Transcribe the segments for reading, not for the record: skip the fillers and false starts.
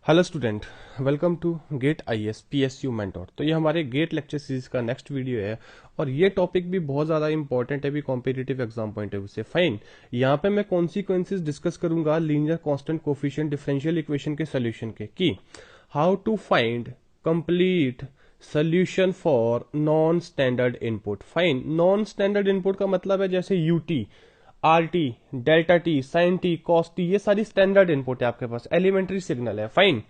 Hello student, welcome to GATE IAS PSU mentor. तो ये हमारे गेट लेक्चर सीरीज का नेक्स्ट वीडियो है और ये टॉपिक भी बहुत ज़्यादा इंपॉर्टेंट है भी competitive exam point of view से। फाइन, यहाँ पे मैं कॉन्सिक्वेंसेज डिस्कस करूंगा linear constant coefficient differential equation के सोल्यूशन के, कि how to find complete solution for non standard input. Fine, non standard input का मतलब है जैसे u t, r t, delta t, sine t, cos t, ये सारी स्टैंडर्ड इनपुट है आपके पास, एलिमेंट्री सिग्नल है। फाइन,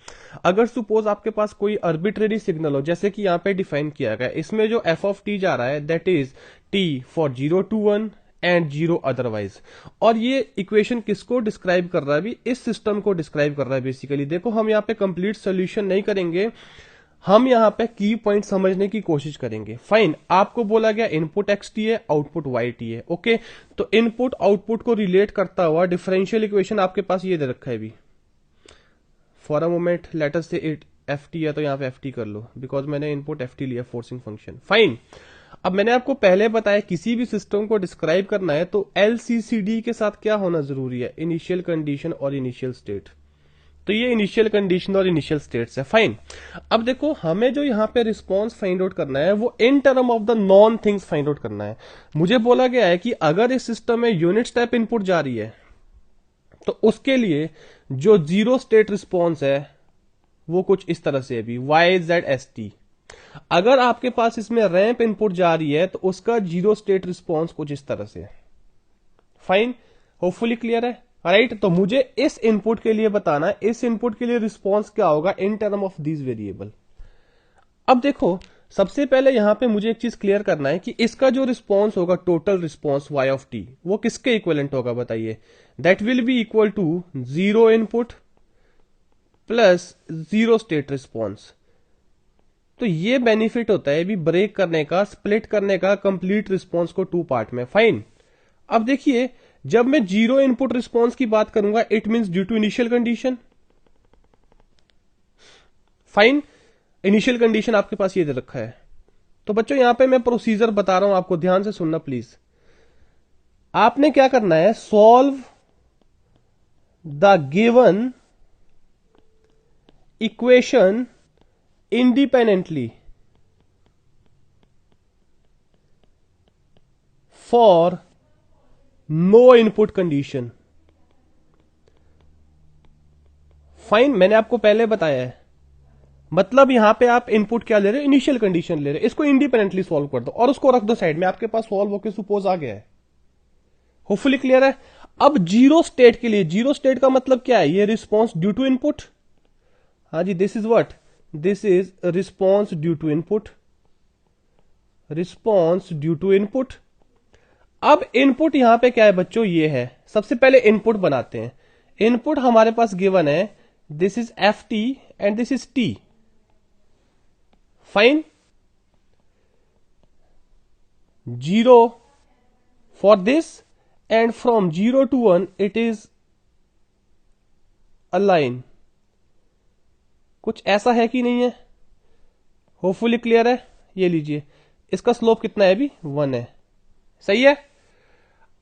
अगर सपोज आपके पास कोई अर्बिट्रेरी सिग्नल हो जैसे कि यहाँ पे डिफाइन किया गया, इसमें जो एफ ऑफ टी जा रहा है that is T for 0 to 1 and 0 otherwise, और ये इक्वेशन किसको डिस्क्राइब कर रहा है भी, इस सिस्टम को डिस्क्राइब कर रहा है बेसिकली। देखो हम यहाँ पे कंप्लीट सोल्यूशन नहीं करेंगे, हम यहां पे की पॉइंट समझने की कोशिश करेंगे। फाइन, आपको बोला गया इनपुट एक्स टी है, आउटपुट वाई टी है। ओके, तो इनपुट आउटपुट को रिलेट करता हुआ डिफरेंशियल इक्वेशन आपके पास ये दे रखा है भी। For a moment let us से इट एफ टी है, तो यहां पे एफ टी कर लो बिकॉज मैंने इनपुट एफ टी लिया, फोर्सिंग फंक्शन। फाइन, अब मैंने आपको पहले बताया किसी भी सिस्टम को डिस्क्राइब करना है तो एलसीसीडी के साथ क्या होना जरूरी है, इनिशियल कंडीशन और इनिशियल स्टेट। तो ये इनिशियल कंडीशन और इनिशियल स्टेट्स है। फाइन, अब देखो हमें जो यहाँ पे रिस्पॉन्स फाइंड आउट करना है वो in term of the non things find out करना है। मुझे बोला गया है कि अगर इस सिस्टम में यूनिट स्टेप इनपुट जा रही है तो उसके लिए जो जीरो स्टेट रिस्पॉन्स है वो कुछ इस तरह से है भी, वाई जेड एस टी। अगर आपके पास इसमें रैंप इनपुट जा रही है तो उसका जीरो स्टेट रिस्पॉन्स कुछ इस तरह से है। फाइन, होपफुली क्लियर है। राइट, तो मुझे इस इनपुट के लिए बताना है इस इनपुट के लिए रिस्पॉन्स क्या होगा in term of these variable. अब देखो सबसे पहले यहां पे मुझे एक चीज क्लियर करना है कि इसका जो रिस्पॉन्स होगा, total response y of t, वो किसके इक्वलेंट होगा बताइए। That will be equal to zero input plus zero state response. तो ये बेनिफिट होता है भी ब्रेक करने का, स्प्लिट करने का कंप्लीट रिस्पॉन्स को टू पार्ट में। फाइन, अब देखिए जब मैं जीरो इनपुट रिस्पॉन्स की बात करूंगा it means due to initial condition. Fine, initial condition आपके पास ये दे रखा है। तो बच्चों यहां पे मैं प्रोसीजर बता रहा हूं आपको, ध्यान से सुनना प्लीज। आपने क्या करना है, solve the given equation independently for no input condition. Fine, मैंने आपको पहले बताया है, मतलब यहां पे आप इनपुट क्या ले रहे हो, इनिशियल कंडीशन ले रहे हो, इसको इंडिपेंडेंटली सॉल्व कर दो और उसको रख दो साइड में, आपके पास सॉल्व होकर सपोज आ गया है। होपफुली क्लियर है। अब जीरो स्टेट के लिए, जीरो स्टेट का मतलब क्या है, ये रिस्पॉन्स ड्यू टू इनपुट। हाँ जी, this is what, this is response due to input, response due to input. अब इनपुट यहां पे क्या है बच्चों, ये है। सबसे पहले इनपुट बनाते हैं। इनपुट हमारे पास गिवन है, this is F T and this is T. Fine, zero for this and from 0 to 1 it is a line. कुछ ऐसा है कि नहीं है, होपफुली क्लियर है। ये लीजिए, इसका स्लोप कितना है अभी, 1 है। सही है।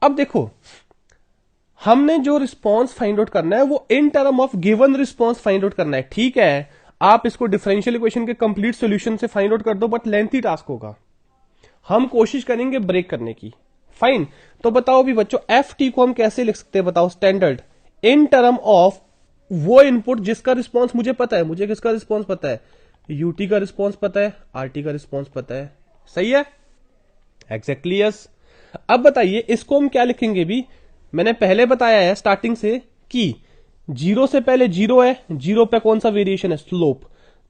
अब देखो हमने जो रिस्पॉन्स फाइंड आउट करना है वो in term of given response find out करना है। ठीक है, आप इसको डिफरेंशियल इक्वेशन के कंप्लीट सॉल्यूशन से फाइंड आउट कर दो, बट लेंथी टास्क होगा, हम कोशिश करेंगे ब्रेक करने की। फाइन, तो बताओ भी बच्चों एफ टी को हम कैसे लिख सकते हैं, बताओ स्टैंडर्ड इन टर्म ऑफ वो इनपुट जिसका रिस्पॉन्स मुझे पता है। मुझे किसका रिस्पॉन्स पता है, यूटी का रिस्पॉन्स पता है, आरटी का रिस्पॉन्स पता है। सही है, एग्जैक्टली यस। अब बताइए इसको हम क्या लिखेंगे भी, मैंने पहले बताया है स्टार्टिंग से कि जीरो से पहले जीरो है, जीरो पे कौन सा वेरिएशन है, स्लोप।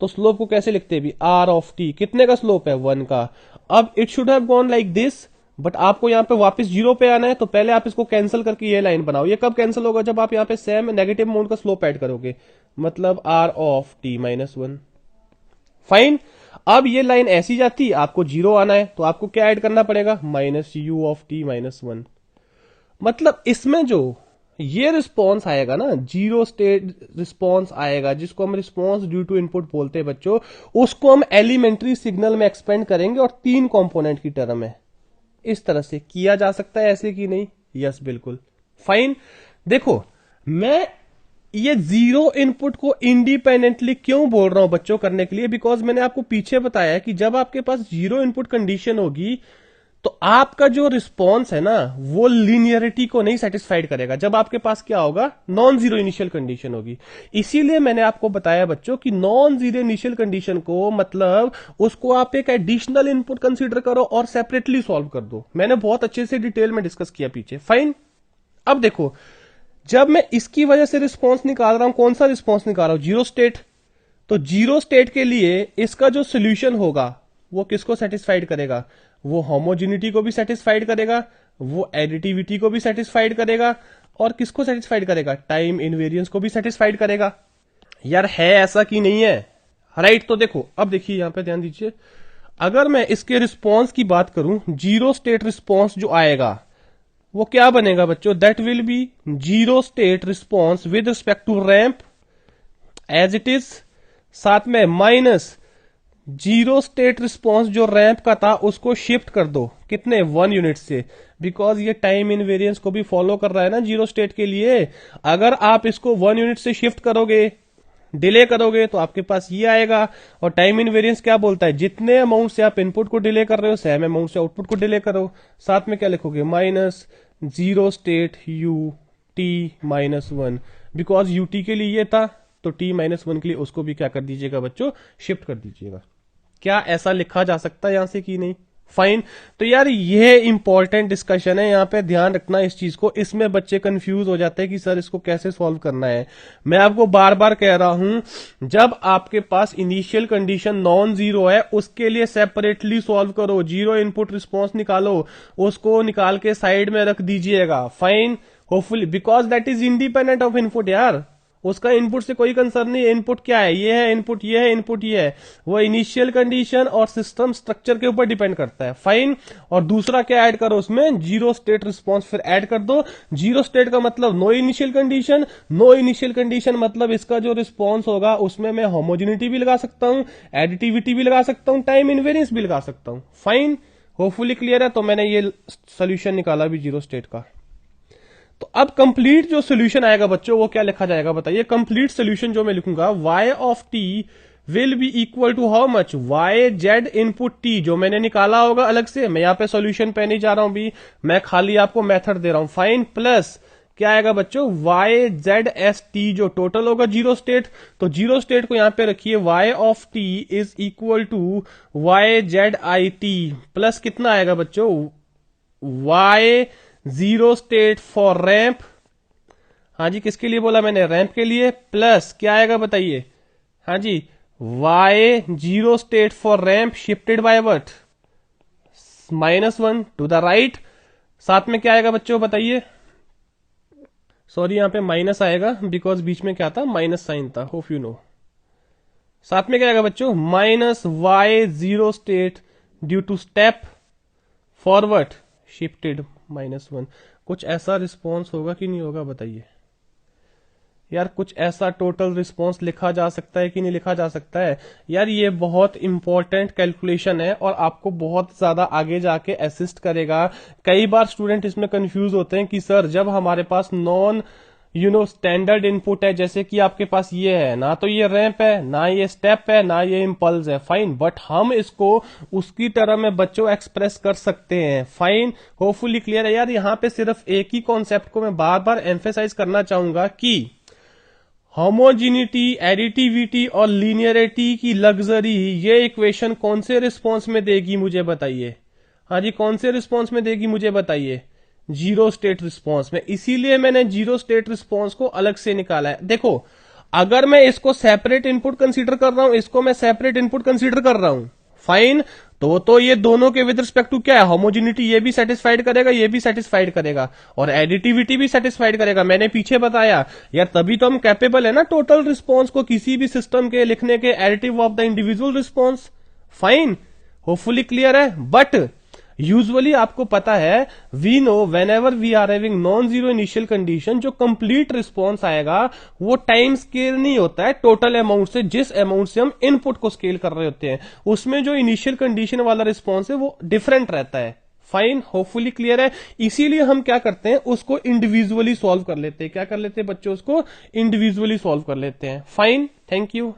तो स्लोप को कैसे लिखते हैं भी, आर ऑफ टी, कितने का स्लोप है, 1 का। अब it should have gone like this, but आपको यहां पे वापस जीरो पे आना है, तो पहले आप इसको कैंसिल करके ये लाइन बनाओ। ये कब कैंसिल होगा, जब आप यहां पे सेम नेगेटिव अमाउंट का स्लोप ऐड करोगे, मतलब आर ऑफ टी -1। फाइन, अब ये लाइन ऐसी जाती, आपको जीरो आना है तो आपको क्या ऐड करना पड़ेगा, माइनस यू ऑफ टी -1। मतलब इसमें जो ये रिस्पॉन्स आएगा ना, जीरो स्टेट रिस्पॉन्स आएगा, जिसको हम रिस्पॉन्स ड्यू टू इनपुट बोलते हैं बच्चों, उसको हम एलिमेंट्री सिग्नल में एक्सपेंड करेंगे और 3 कंपोनेंट की टर्म है। इस तरह से किया जा सकता है, ऐसे कि नहीं, यस बिल्कुल। फाइन, देखो मैं ये जीरो इनपुट को इंडिपेंडेंटली क्यों बोल रहा हूं बच्चों करने के लिए, बिकॉज मैंने आपको पीछे बताया कि जब आपके पास जीरो इनपुट कंडीशन होगी तो आपका जो रिस्पॉन्स है ना वो लीनियरिटी को नहीं सेटिस्फाइड करेगा, जब आपके पास क्या होगा, नॉन जीरो इनिशियल कंडीशन होगी। इसीलिए मैंने आपको बताया बच्चों कि नॉन जीरो इनिशियल कंडीशन को मतलब उसको आप एक एडिशनल इनपुट कंसीडर करो और सेपरेटली सॉल्व कर दो। मैंने बहुत अच्छे से डिटेल में डिस्कस किया पीछे। फाइन, अब देखो जब मैं इसकी वजह से रिस्पॉन्स निकाल रहा हूं, कौन सा रिस्पॉन्स निकाल रहा हूं, जीरो स्टेट, तो जीरो स्टेट के लिए इसका जो सोल्यूशन होगा वो किसको सेटिस्फाइड करेगा, वो होमोजेनिटी को भी सेटिस्फाइड करेगा, वो एडिटिविटी को भी सेटिस्फाइड करेगा, और किसको सेटिस्फाइड करेगा, टाइम इनवेरियंस को भी सेटिस्फाइड करेगा। यार है ऐसा कि नहीं है, राइट। तो देखो अब देखिए यहां पे ध्यान दीजिए, अगर मैं इसके रिस्पॉन्स की बात करूं, जीरो स्टेट रिस्पॉन्स जो आएगा वो क्या बनेगा बच्चों, that will be zero state response with respect to ramp as it is, साथ में माइनस जीरो स्टेट रिस्पॉन्स जो रैंप का था उसको शिफ्ट कर दो, कितने, 1 यूनिट से, बिकॉज ये टाइम इनवेरियंस को भी फॉलो कर रहा है ना जीरो स्टेट के लिए। अगर आप इसको 1 यूनिट से शिफ्ट करोगे, डिले करोगे, तो आपके पास ये आएगा। और टाइम इनवेरियंस क्या बोलता है, जितने अमाउंट से आप इनपुट को डिले कर रहे हो सेम अमाउंट से आउटपुट को डिले करो। साथ में क्या लिखोगे, minus zero state U T minus 1, because U T के लिए ये था तो टी माइनस 1 के लिए उसको भी क्या कर दीजिएगा बच्चों, शिफ्ट कर दीजिएगा। क्या ऐसा लिखा जा सकता है यहां से कि नहीं, फाइन। तो यार ये इंपॉर्टेंट डिस्कशन है, यहां पे ध्यान रखना इस चीज को, इसमें बच्चे कंफ्यूज हो जाते हैं कि सर इसको कैसे सॉल्व करना है। मैं आपको बार बार कह रहा हूं, जब आपके पास इनिशियल कंडीशन नॉन जीरो है उसके लिए सेपरेटली सॉल्व करो, जीरो इनपुट रिस्पॉन्स निकालो, उसको निकाल के साइड में रख दीजिएगा, fine, hopefully, because that is independent of input यार, उसका इनपुट से कोई कंसर्न नहीं है। इनपुट क्या है, ये है इनपुट, ये है इनपुट, ये है, वो इनिशियल कंडीशन और सिस्टम स्ट्रक्चर के ऊपर डिपेंड करता है, फाइन। और दूसरा क्या ऐड करो उसमें, जीरो स्टेट रिस्पॉन्स फिर ऐड कर दो। जीरो स्टेट का मतलब no initial condition, no initial condition मतलब इसका जो रिस्पॉन्स होगा उसमें मैं होमोजेनिटी भी लगा सकता हूं, एडिटिविटी भी लगा सकता हूं, टाइम इनवेरियंस भी लगा सकता हूं, फाइन, होपफुली क्लियर है। तो मैंने ये सोल्यूशन निकाला भी जीरो स्टेट का। तो अब कंप्लीट जो सोल्यूशन आएगा बच्चों वो क्या लिखा जाएगा बताइए, कंप्लीट सोल्यूशन जो मैं लिखूंगा, y of t will be equal to how much, y z input t, जो मैंने निकाला होगा अलग से, मैं यहां पे सोल्यूशन पे नहीं जा रहा हूं भी, मैं खाली आपको मेथड दे रहा हूं, फाइन, प्लस क्या आएगा बच्चों, y z s t जो टोटल होगा जीरो स्टेट, तो जीरो स्टेट को यहां पे रखिए, y of t is equal to y z i t, plus कितना आएगा बच्चों, y zero state for ramp, हाँ जी किसके लिए बोला मैंने, रैंप के लिए, प्लस क्या आएगा बताइए, हाँ जी y zero state for ramp shifted by what, -1 to the right, साथ में क्या आएगा बच्चों बताइए, सॉरी यहां पे माइनस आएगा बिकॉज बीच में क्या था, माइनस साइन था, होप यू नो। साथ में क्या आएगा बच्चों, minus y zero state due to step forward shifted -1। कुछ ऐसा रिस्पॉन्स होगा कि नहीं होगा बताइए यार, कुछ ऐसा टोटल रिस्पॉन्स लिखा जा सकता है कि नहीं लिखा जा सकता है यार, ये बहुत इंपॉर्टेंट कैलकुलेशन है और आपको बहुत ज्यादा आगे जाके असिस्ट करेगा। कई बार स्टूडेंट इसमें कंफ्यूज होते हैं कि सर जब हमारे पास नॉन स्टैंडर्ड इनपुट है, जैसे कि आपके पास ये है ना, तो ये रैंप है ना, ये स्टेप है ना, ये इम्पल्स है, फाइन, बट हम इसको उसकी तरह में बच्चों एक्सप्रेस कर सकते हैं, फाइन, होपफुली क्लियर है यार। यहां पे सिर्फ एक ही कॉन्सेप्ट को मैं बार बार एम्फेसाइज करना चाहूंगा कि होमोजिनिटी, एडिटिविटी और लीनियरिटी की लग्जरी ये इक्वेशन कौन से रिस्पॉन्स में देगी मुझे बताइए, हाँ जी कौन से रिस्पॉन्स में देगी मुझे बताइए, जीरो स्टेट रिस्पॉन्स में। इसीलिए मैंने जीरो स्टेट रिस्पॉन्स को अलग से निकाला है। देखो अगर मैं इसको सेपरेट इनपुट कंसीडर कर रहा हूं, इसको मैं सेपरेट इनपुट कंसीडर कर रहा हूं, फाइन, तो ये दोनों के विद रिस्पेक्ट टू क्या है, होमोजिनिटी ये भी सेटिस्फाइड करेगा, ये भी सेटिस्फाइड करेगा, और एडिटिविटी भी सेटिस्फाइड करेगा। मैंने पीछे बताया यार, तभी तो हम कैपेबल है ना टोटल रिस्पॉन्स को किसी भी सिस्टम के लिखने के, additive of the individual response, fine, hopefully clear है। बट यूजुअली आपको पता है, we know whenever we are having non zero initial condition, जो कंप्लीट रिस्पॉन्स आएगा वो टाइम स्केल नहीं होता है टोटल अमाउंट से, जिस अमाउंट से हम इनपुट को स्केल कर रहे होते हैं उसमें जो इनिशियल कंडीशन वाला रिस्पॉन्स है वो डिफरेंट रहता है, फाइन, होपफुली क्लियर है। इसीलिए हम क्या करते हैं, उसको इंडिविजुअली सॉल्व कर लेते हैं। क्या कर लेते हैं बच्चों, उसको इंडिविजुअली सॉल्व कर लेते हैं। Fine, thank you.